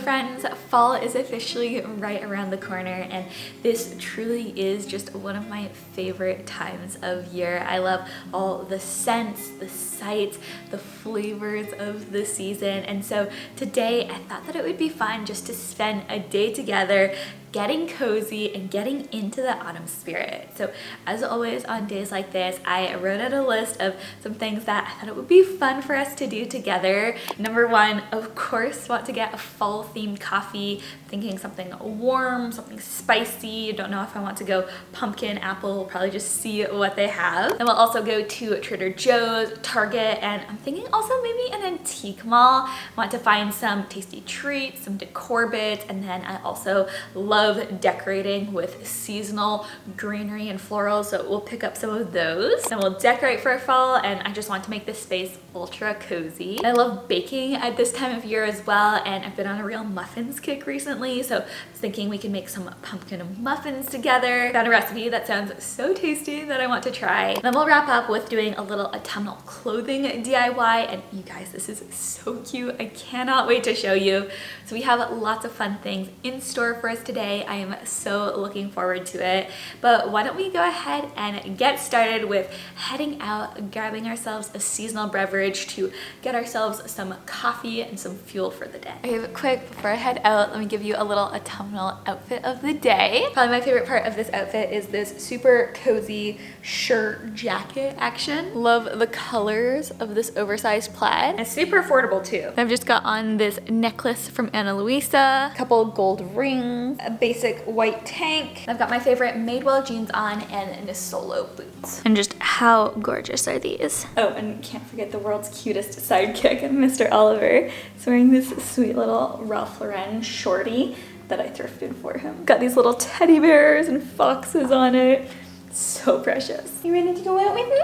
friends, fall is officially right around the corner, and this truly is just one of my favorite times of year. I love all the scents, the sights, the flavors of the season, and so today I thought that it would be fun just to spend a day together getting cozy and getting into the autumn spirit. So as always on days like this, I wrote out a list of some things that I thought it would be fun for us to do together. Number one, of course, want to get a fall themed coffee. Thinking something warm, something spicy. Don't know if I want to go pumpkin, apple. We'll probably just see what they have. Then we'll also go to Trader Joe's, Target, and I'm thinking also maybe an antique mall. I want to find some tasty treats, some decor bits, and then I also love decorating with seasonal greenery and florals, so we'll pick up some of those. Then we'll decorate for fall, and I just want to make this space ultra cozy. I love baking at this time of year as well, and I've been on a real muffins kick recently, so I was thinking we can make some pumpkin muffins together. Found a recipe that sounds so tasty that I want to try. Then we'll wrap up with doing a little autumnal clothing DIY, and you guys, this is so cute. I cannot wait to show you. So we have lots of fun things in store for us today. I am so looking forward to it. But why don't we go ahead and get started with heading out, grabbing ourselves a seasonal beverage to get ourselves some coffee and some fuel for the day. Okay, but quick, before I head out, let me give you a little autumnal outfit of the day. Probably my favorite part of this outfit is this super cozy shirt jacket action. Love the colors of this oversized plaid. And it's super affordable too. I've just got on this necklace from Ana Luisa, a couple gold rings, a basic white tank. I've got my favorite Madewell jeans on and Nisolo boots. And just how gorgeous are these? Oh, and can't forget the world's cutest sidekick, Mr. Oliver. He's wearing this sweet little Ralph Lauren shorty that I thrifted for him. Got these little teddy bears and foxes on it. So precious. You ready to go out with me?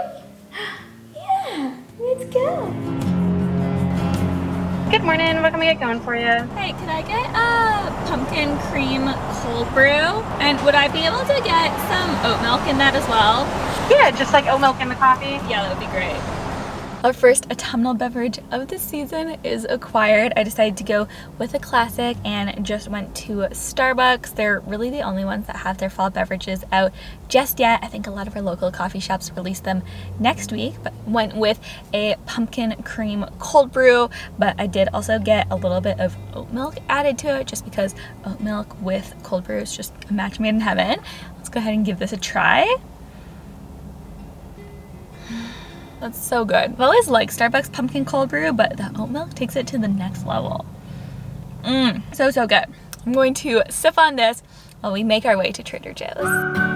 Yeah, let's go. Good morning, what can we get going for you? Hey, could I get a pumpkin cream cold brew? And would I be able to get some oat milk in that as well? Yeah, just like oat milk in the coffee. Yeah, that would be great. Our first autumnal beverage of the season is acquired. I decided to go with a classic and just went to Starbucks. They're really the only ones that have their fall beverages out just yet. I think a lot of our local coffee shops release them next week, but went with a pumpkin cream cold brew. But I did also get a little bit of oat milk added to it just because oat milk with cold brew is just a match made in heaven. Let's go ahead and give this a try. That's so good. I've always liked Starbucks pumpkin cold brew, but the oat milk takes it to the next level. So good. I'm going to sip on this while we make our way to Trader Joe's.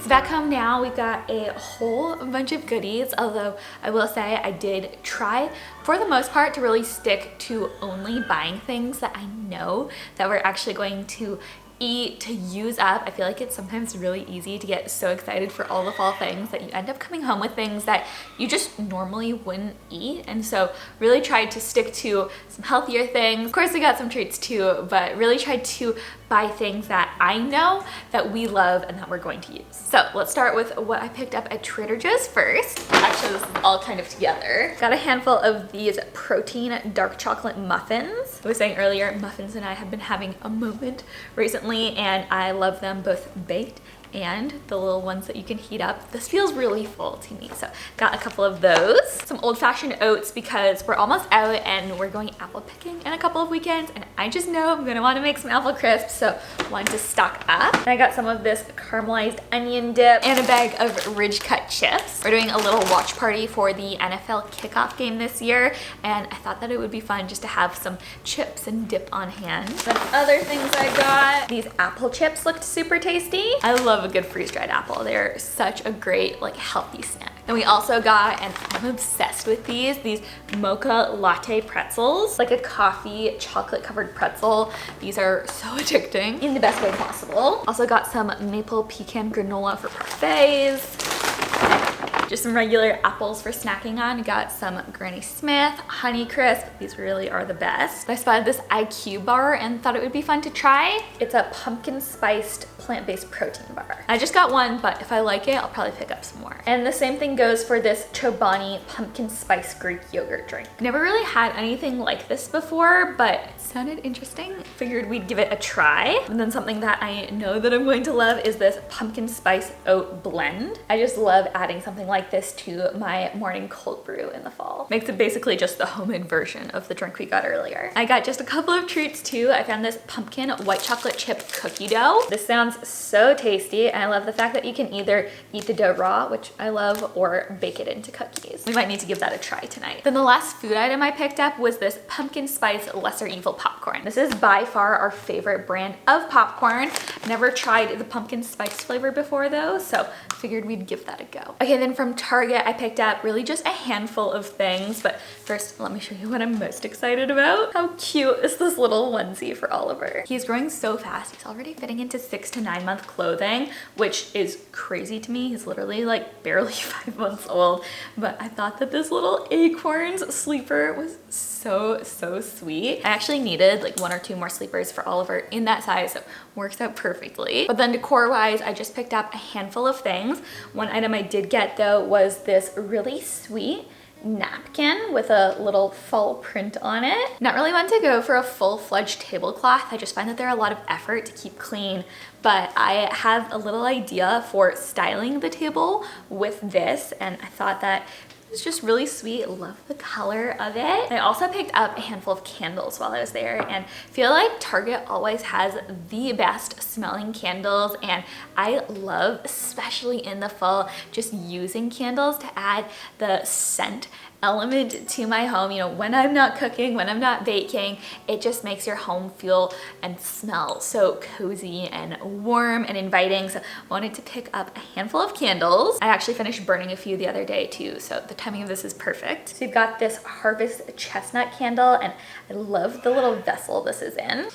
Back home now, we've got a whole bunch of goodies, although I will say I did try for the most part to really stick to only buying things that I know that we're actually going to eat, to use up. I feel like it's sometimes really easy to get so excited for all the fall things that you end up coming home with things that you just normally wouldn't eat. And so really tried to stick to some healthier things. Of course, I got some treats too, but really tried to buy things that I know that we love and that we're going to use. So let's start with what I picked up at Trader Joe's first. Actually, this is all kind of together. Got a handful of these protein dark chocolate muffins. I was saying earlier, Muffins and I have been having a moment recently, and I love them both baked and the little ones that you can heat up. This feels really full to me, so got a couple of those. Some old-fashioned oats because we're almost out and we're going apple picking in a couple of weekends, and I just know I'm gonna want to make some apple crisps, so wanted to stock up. And I got some of this caramelized onion dip and a bag of ridge cut chips. We're doing a little watch party for the NFL kickoff game this year, and I thought that it would be fun just to have some chips and dip on hand. Some other things I got, these apple chips looked super tasty. I love a good freeze-dried apple. They're such a great, like, healthy snack. And we also got, and I'm obsessed with these mocha latte pretzels, like a coffee chocolate covered pretzel. These are so addicting in the best way possible. Also got some maple pecan granola for parfaits. Just some regular apples for snacking on. Got some Granny Smith, Honey Crisp. These really are the best. I spotted this IQ bar and thought it would be fun to try. It's a pumpkin spiced plant-based protein bar. I just got one, but if I like it, I'll probably pick up some more. And the same thing goes for this Chobani pumpkin spice Greek yogurt drink. Never really had anything like this before, but it sounded interesting. Figured we'd give it a try. And then something that I know that I'm going to love is this pumpkin spice oat blend. I just love adding something like this to my morning cold brew in the fall. Makes it basically just the homemade version of the drink we got earlier. I got just a couple of treats too. I found this pumpkin white chocolate chip cookie dough. This sounds so tasty, and I love the fact that you can either eat the dough raw, which I love, or bake it into cookies. We might need to give that a try tonight. Then the last food item I picked up was this pumpkin spice lesser evil popcorn. This is by far our favorite brand of popcorn. Never tried the pumpkin spice flavor before though, so figured we'd give that a go. Okay, then from Target, I picked up really just a handful of things, but first let me show you what I'm most excited about. How cute is this little onesie for Oliver? He's growing so fast. He's already fitting into 6 to 9 month clothing, which is crazy to me. He's literally like barely 5 months old, but I thought that this little acorns sleeper was so sweet. I actually needed like 1 or 2 more sleepers for Oliver in that size, so works out perfectly. But then decor wise, I just picked up a handful of things. One item I did get though was this really sweet napkin with a little fall print on it. Not really one to go for a full-fledged tablecloth. I just find that they're a lot of effort to keep clean, but I have a little idea for styling the table with this, and I thought that it's just really sweet. Love the color of it. I also picked up a handful of candles while I was there, and feel like Target always has the best smelling candles, and I love, especially in the fall, just using candles to add the scent element to my home. You know, when I'm not cooking, when I'm not baking, it just makes your home feel and smell so cozy and warm and inviting. So I wanted to pick up a handful of candles. I actually finished burning a few the other day too, so the timing of this is perfect. So you've got this harvest chestnut candle, and I love the little vessel this is in.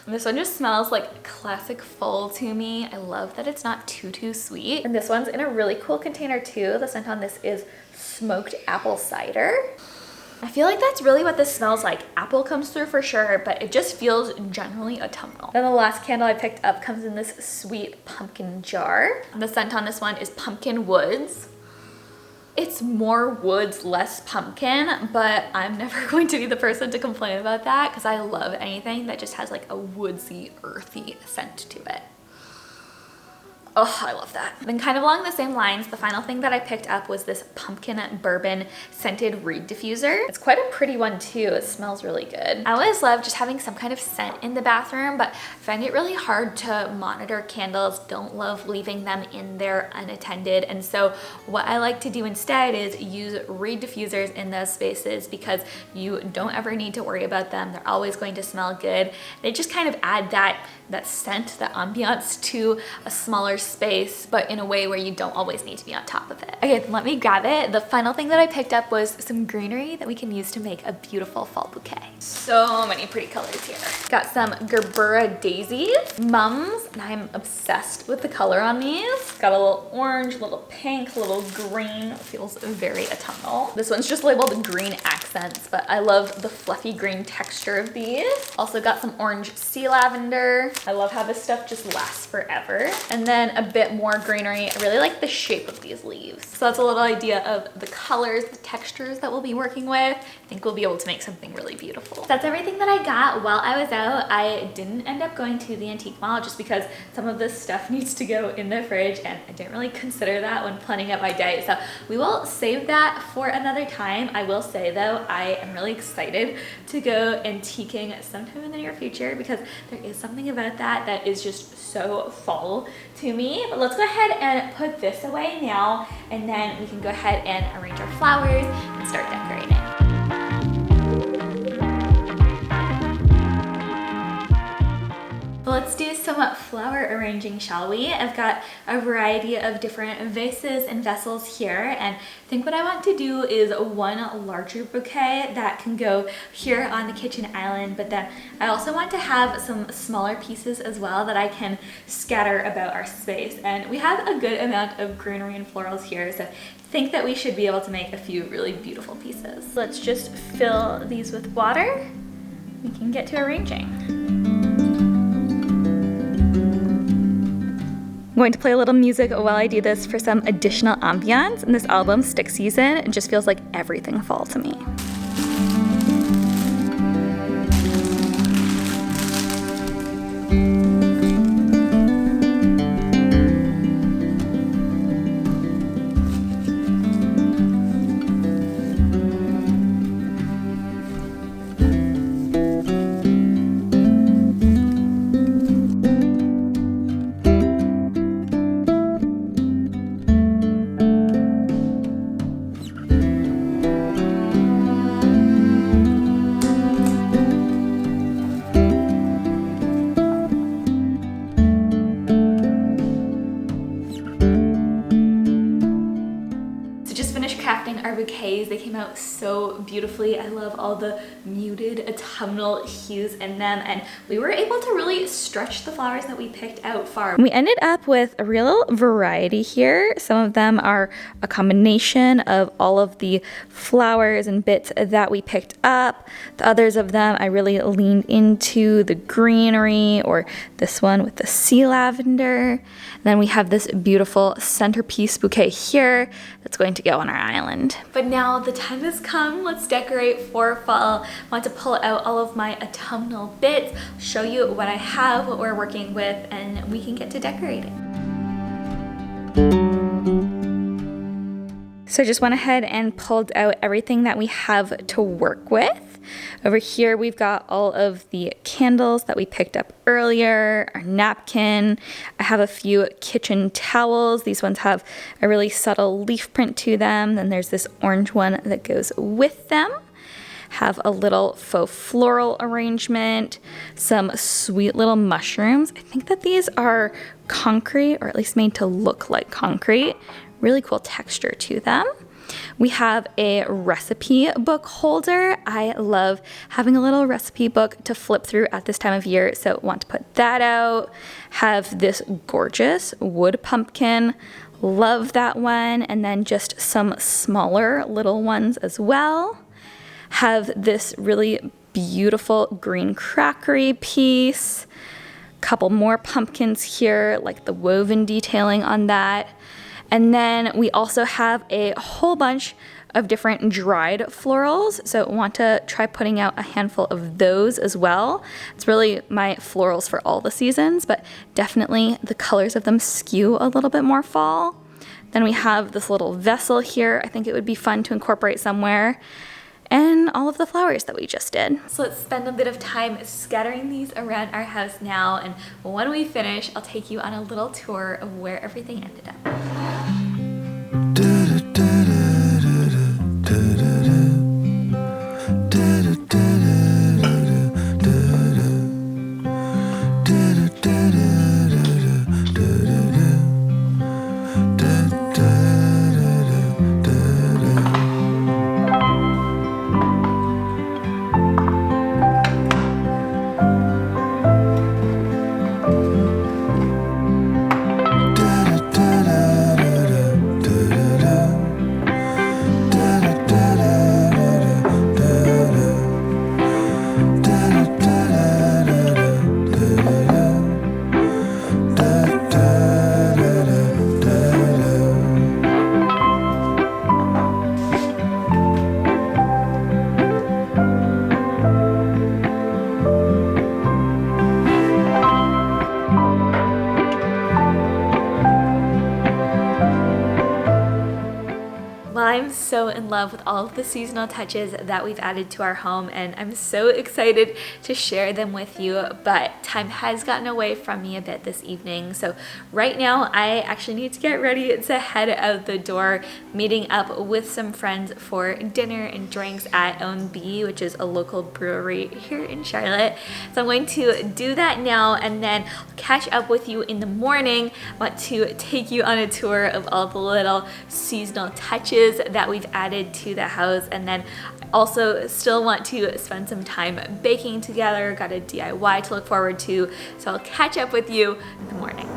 And this one just smells like classic fall to me. I love that it's not too sweet. And this one's in a really cool container too. The scent on this is smoked apple cider. I feel like that's really what this smells like. Apple comes through for sure, but it just feels generally autumnal. Then the last candle I picked up comes in this sweet pumpkin jar. And the scent on this one is pumpkin woods. It's more woods, less pumpkin, but I'm never going to be the person to complain about that because I love anything that just has like a woodsy, earthy scent to it. Oh, I love that. Then kind of along the same lines, the final thing that I picked up was this pumpkin bourbon scented reed diffuser. It's quite a pretty one too. It smells really good. I always love just having some kind of scent in the bathroom, but I find it really hard to monitor candles. Don't love leaving them in there unattended. And so what I like to do instead is use reed diffusers in those spaces because you don't ever need to worry about them. They're always going to smell good. They just kind of add that scent, that ambiance to a smaller space, but in a way where you don't always need to be on top of it. Okay, let me grab it. The final thing that I picked up was some greenery that we can use to make a beautiful fall bouquet. So many pretty colors here. Got some Gerbera daisies, mums, and I'm obsessed with the color on these. Got a little orange, a little pink, a little green. It feels very autumnal. This one's just labeled green accents, but I love the fluffy green texture of these. Also got some orange sea lavender. I love how this stuff just lasts forever. And then then a bit more greenery. I really like the shape of these leaves. So that's a little idea of the colors, the textures that we'll be working with. I think we'll be able to make something really beautiful. That's everything that I got while I was out. I didn't end up going to the antique mall just because some of this stuff needs to go in the fridge, and I didn't really consider that when planning out my day. So we will save that for another time. I will say though, I am really excited to go antiquing sometime in the near future because there is something about that is just so fall to me. But let's go ahead and put this away now, and then we can go ahead and arrange our flowers and start decorating. Let's do some flower arranging, shall we? I've got a variety of different vases and vessels here, and I think what I want to do is one larger bouquet that can go here on the kitchen island, but then I also want to have some smaller pieces as well that I can scatter about our space. And we have a good amount of greenery and florals here, so I think that we should be able to make a few really beautiful pieces. Let's just fill these with water. We can get to arranging. I'm going to play a little music while I do this for some additional ambiance, and this album, Stick Season, it just feels like everything fall to me. Crafting our bouquets. They came out so beautifully. I love all the muted autumnal hues in them, and we were able to really stretch the flowers that we picked out far. We ended up with a real variety here. Some of them are a combination of all of the flowers and bits that we picked up. The others of them I really leaned into the greenery, or this one with the sea lavender. And then we have this beautiful centerpiece bouquet here that's going to go on our island. But now the time has come. Let's decorate for fall. I want to pull out all of my autumnal bits, show you what I have, what we're working with, and we can get to decorating. So I just went ahead and pulled out everything that we have to work with. Over here we've got all of the candles that we picked up earlier, our napkin. I have a few kitchen towels. These ones have a really subtle leaf print to them. Then there's this orange one that goes with them. Have a little faux floral arrangement, some sweet little mushrooms. I think that these are concrete, or at least made to look like concrete. Really cool texture to them. We have a recipe book holder. I love having a little recipe book to flip through at this time of year, so want to put that out. Have this gorgeous wood pumpkin. Love that one. And then just some smaller little ones as well. Have this really beautiful green crackery piece. Couple more pumpkins here, like the woven detailing on that. And then we also have a whole bunch of different dried florals, so want to try putting out a handful of those as well. It's really my florals for all the seasons, but definitely the colors of them skew a little bit more fall. Then we have this little vessel here. I think it would be fun to incorporate somewhere. And all of the flowers that we just did. So let's spend a bit of time scattering these around our house now, and when we finish, I'll take you on a little tour of where everything ended up. so in love with all of the seasonal touches that we've added to our home, and I'm so excited to share them with you, but time has gotten away from me a bit this evening. So right now I actually need to get ready to head out the door, meeting up with some friends for dinner and drinks at OMB, which is a local brewery here in Charlotte. So I'm going to do that now and then catch up with you in the morning. I want to take you on a tour of all the little seasonal touches that we've added to the house, and then also still want to spend some time baking together. Got a DIY to look forward to, so I'll catch up with you in the morning.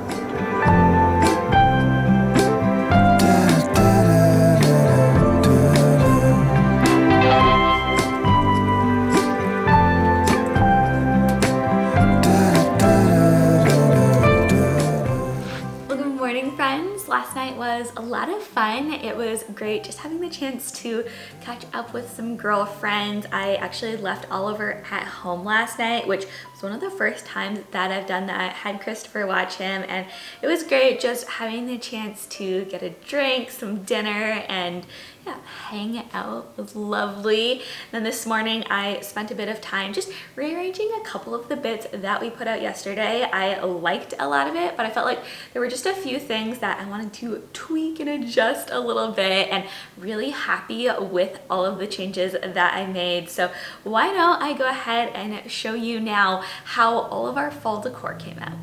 Last night was a lot of fun. It was great just having the chance to catch up with some girlfriends. I actually left Oliver at home last night, which was one of the first times that I've done that. I had Christopher watch him, and it was great just having the chance to get a drink, some dinner, and yeah, hang out. It was lovely. Then this morning I spent a bit of time just rearranging a couple of the bits that we put out yesterday. I liked a lot of it, but I felt like there were just a few things that I wanted to tweak and adjust a little bit, and really happy with all of the changes that I made. So why don't I go ahead and show you now how all of our fall decor came out.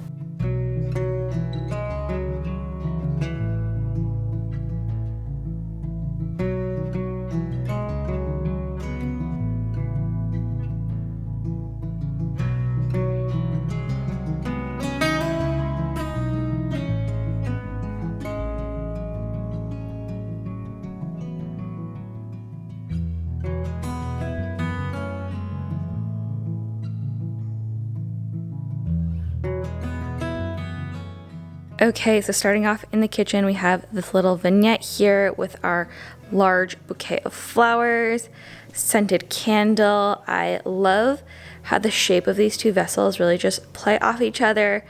Okay, so starting off in the kitchen, we have this little vignette here with our large bouquet of flowers, scented candle. I love how the shape of these two vessels really just play off each other.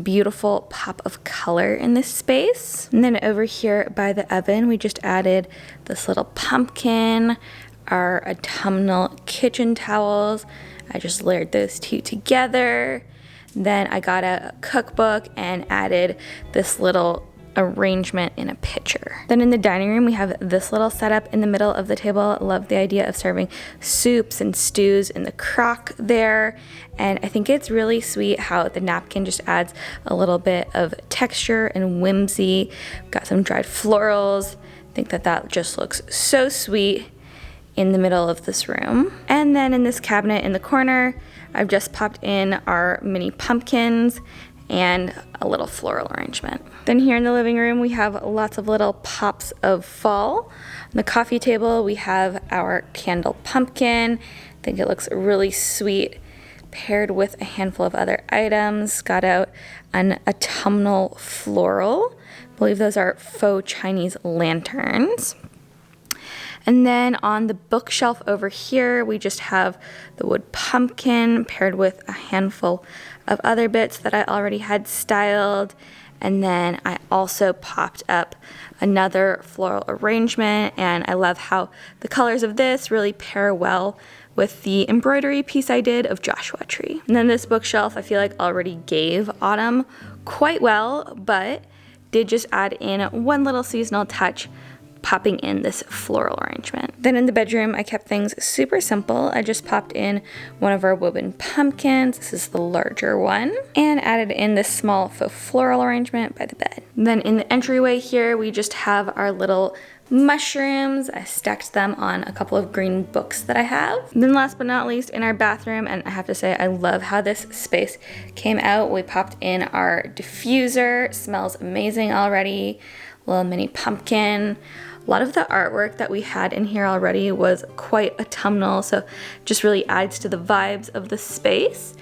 Beautiful pop of color in this space. And then over here by the oven, we just added this little pumpkin, our autumnal kitchen towels. I just layered those two together. Then I got a cookbook and added this little arrangement in a pitcher. Then in the dining room, we have this little setup in the middle of the table. I love the idea of serving soups and stews in the crock there. And I think it's really sweet how the napkin just adds a little bit of texture and whimsy. We've got some dried florals. I think that just looks so sweet in the middle of this room. And then in this cabinet in the corner, I've just popped in our mini pumpkins and a little floral arrangement. Then here in the living room, we have lots of little pops of fall. On the coffee table, we have our candle pumpkin. I think it looks really sweet, paired with a handful of other items. Got out an autumnal floral. I believe those are faux Chinese lanterns. And then on the bookshelf over here, we just have the wood pumpkin paired with a handful of other bits that I already had styled. And then I also popped up another floral arrangement, and I love how the colors of this really pair well with the embroidery piece I did of Joshua Tree. And then this bookshelf I feel like already gave autumn quite well, but did just add in one little seasonal touch, popping in this floral arrangement. Then in the bedroom, I kept things super simple. I just popped in one of our woven pumpkins. This is the larger one, and added in this small faux floral arrangement by the bed. Then in the entryway here, we just have our little mushrooms. I stacked them on a couple of green books that I have. And then last but not least, in our bathroom, and I have to say I love how this space came out. We popped in our diffuser. It smells amazing already. Little mini pumpkin. A lot of the artwork that we had in here already was quite autumnal, so just really adds to the vibes of the space.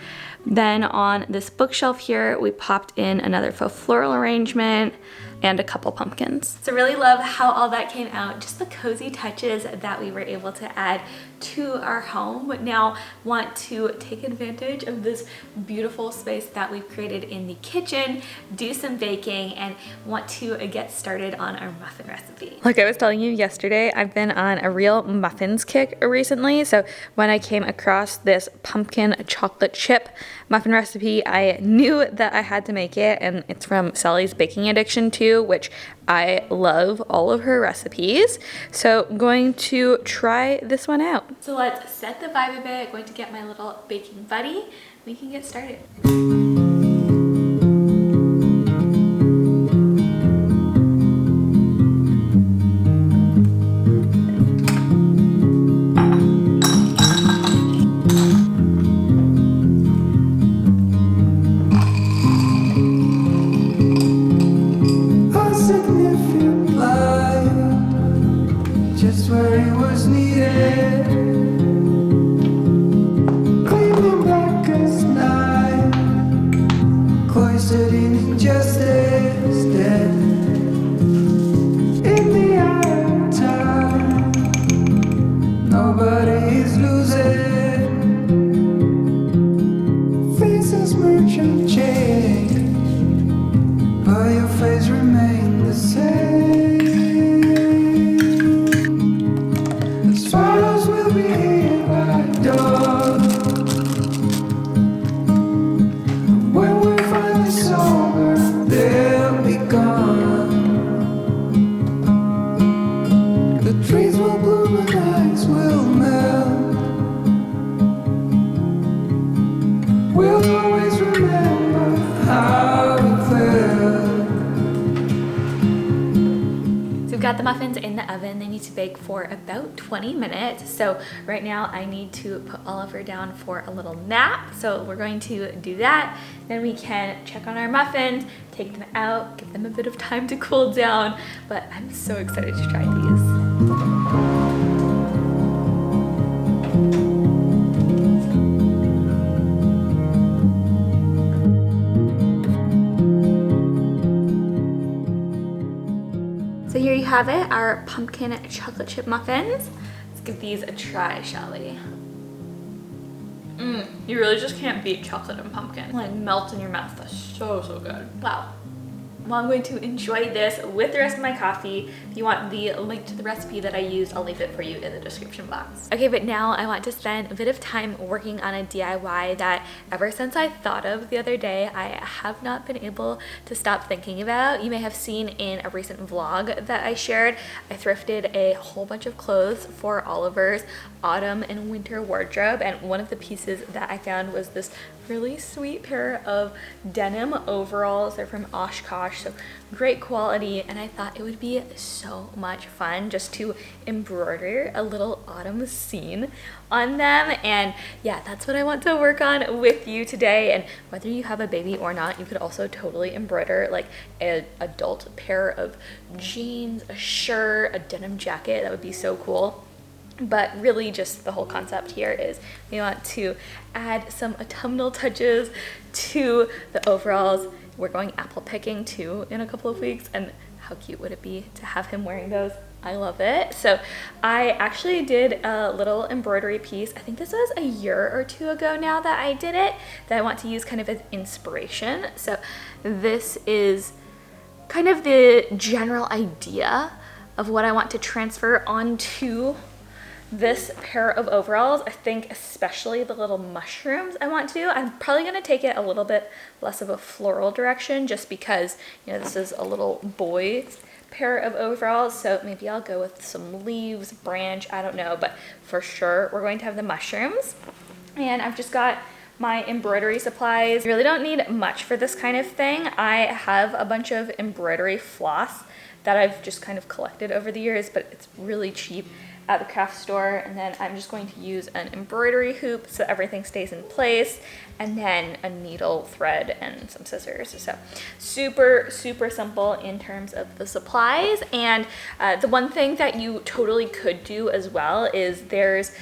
Then on this bookshelf here, we popped in another faux floral arrangement, and a couple pumpkins. So really love how all that came out, just the cozy touches that we were able to add to our home. But now want to take advantage of this beautiful space that we've created in the kitchen, do some baking, and want to get started on our muffin recipe. Like I was telling you yesterday, I've been on a real muffins kick recently. So when I came across this pumpkin chocolate chip muffin recipe, I knew that I had to make it, and it's from Sally's Baking Addiction too, which I love all of her recipes. So I'm going to try this one out. So let's set the vibe a bit. I'm going to get my little baking buddy. We can get started. Got the muffins in the oven. They need to bake for about 20 minutes. So right now I need to put Oliver down for a little nap. So we're going to do that. Then we can check on our muffins, take them out, give them a bit of time to cool down. But I'm so excited to try these. So here you have it, our pumpkin chocolate chip muffins. Let's give these a try, shall we? You really just can't beat chocolate and pumpkin. Like melts in your mouth. That's so good. Wow. Well, I'm going to enjoy this with the rest of my coffee. If you want the link to the recipe that I used, I'll leave it for you in the description box. Okay, but now I want to spend a bit of time working on a DIY that ever since I thought of the other day, I have not been able to stop thinking about. You may have seen in a recent vlog that I shared, I thrifted a whole bunch of clothes for Oliver's autumn and winter wardrobe, and one of the pieces that I found was this really sweet pair of denim overalls. They're from Oshkosh, so great quality, and I thought it would be so much fun just to embroider a little autumn scene on them. And yeah, that's what I want to work on with you today. And whether you have a baby or not, you could also totally embroider like an adult pair of jeans, a shirt, a denim jacket. That would be so cool. But really just the whole concept here is we want to add some autumnal touches to the overalls. We're going apple picking too in a couple of weeks, and how cute would it be to have him wearing those? I love it. So I actually did a little embroidery piece. I think this was a year or two ago now that I did it, that I want to use kind of as inspiration. So this is kind of the general idea of what I want to transfer onto this pair of overalls. I think especially the little mushrooms I want to do. I'm probably going to take it a little bit less of a floral direction just because, you know, this is a little boy's pair of overalls, so maybe I'll go with some leaves, branch, I don't know, but for sure we're going to have the mushrooms. And I've just got my embroidery supplies. You really don't need much for this kind of thing. I have a bunch of embroidery floss that I've just kind of collected over the years, but it's really cheap at the craft store. And then I'm just going to use an embroidery hoop so everything stays in place. and then a needle, thread, and some scissors. So super, super simple in terms of the supplies. And the one thing that you totally could do as well is there's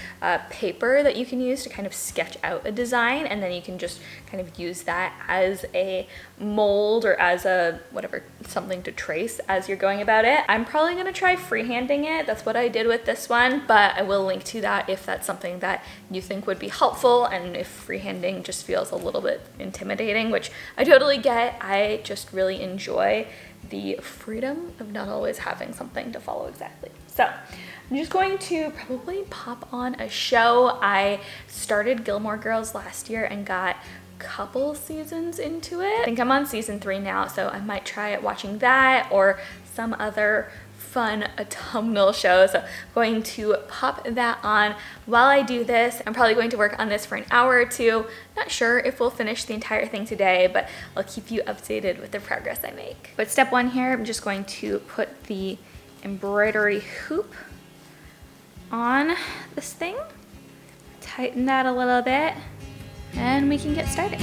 paper that you can use to kind of sketch out a design, and then you can just kind of use that as a mold or as a whatever, something to trace as you're going about it. I'm probably gonna try freehanding it. That's what I did with this one, but I will link to that if that's something that you think would be helpful, and if freehanding just feels a little bit intimidating, which I totally get. I just really enjoy the freedom of not always having something to follow exactly. So I'm just going to probably pop on a show. I started Gilmore Girls last year and got couple seasons into it. I think I'm on season 3 now, so I might try watching that or some other fun autumnal show. So I'm going to pop that on while I do this. I'm probably going to work on this for an hour or two. Not sure if we'll finish the entire thing today, but I'll keep you updated with the progress I make. But step 1 here, I'm just going to put the embroidery hoop on this thing, tighten that a little bit, and we can get started.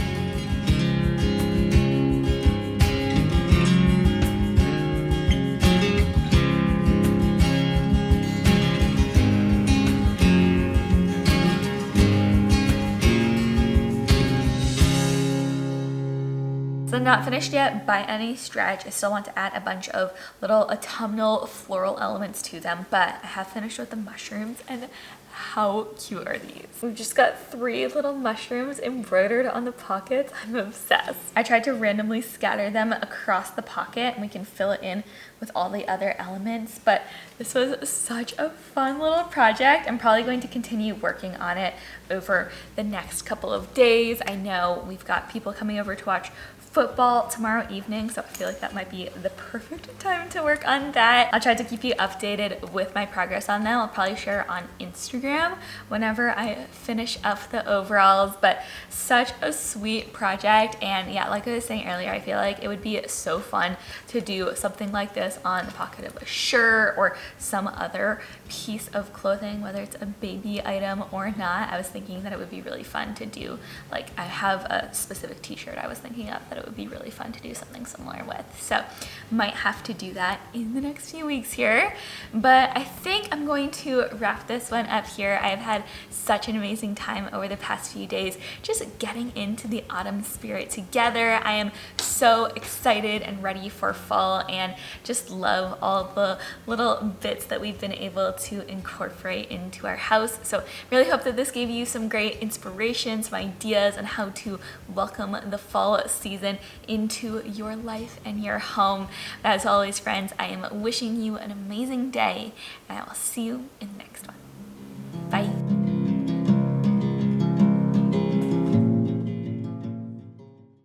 So not finished yet by any stretch. I still want to add a bunch of little autumnal floral elements to them, but I have finished with the mushrooms, and how cute are these? We've just got 3 little mushrooms embroidered on the pockets. I'm obsessed. I tried to randomly scatter them across the pocket, and we can fill it in with all the other elements, but this was such a fun little project. I'm probably going to continue working on it over the next couple of days. I know we've got people coming over to watch football tomorrow evening, so I feel like that might be the perfect time to work on that. I'll try to keep you updated with my progress on that. I'll probably share on Instagram whenever I finish up the overalls, but such a sweet project. And yeah, like I was saying earlier, I feel like it would be so fun to do something like this on the pocket of a shirt or some other piece of clothing, whether it's a baby item or not. I was thinking that it would be really fun to do, like I have a specific t-shirt I was thinking of that it would be really fun to do something similar with. So might have to do that in the next few weeks here. But I think I'm going to wrap this one up here. I've had such an amazing time over the past few days just getting into the autumn spirit together. I am so excited and ready for fall, and just love all the little bits that we've been able to incorporate into our house. So really hope that this gave you some great inspiration, some ideas on how to welcome the fall season into your life and your home. But as always, friends, I am wishing you an amazing day, and I will see you in the next one.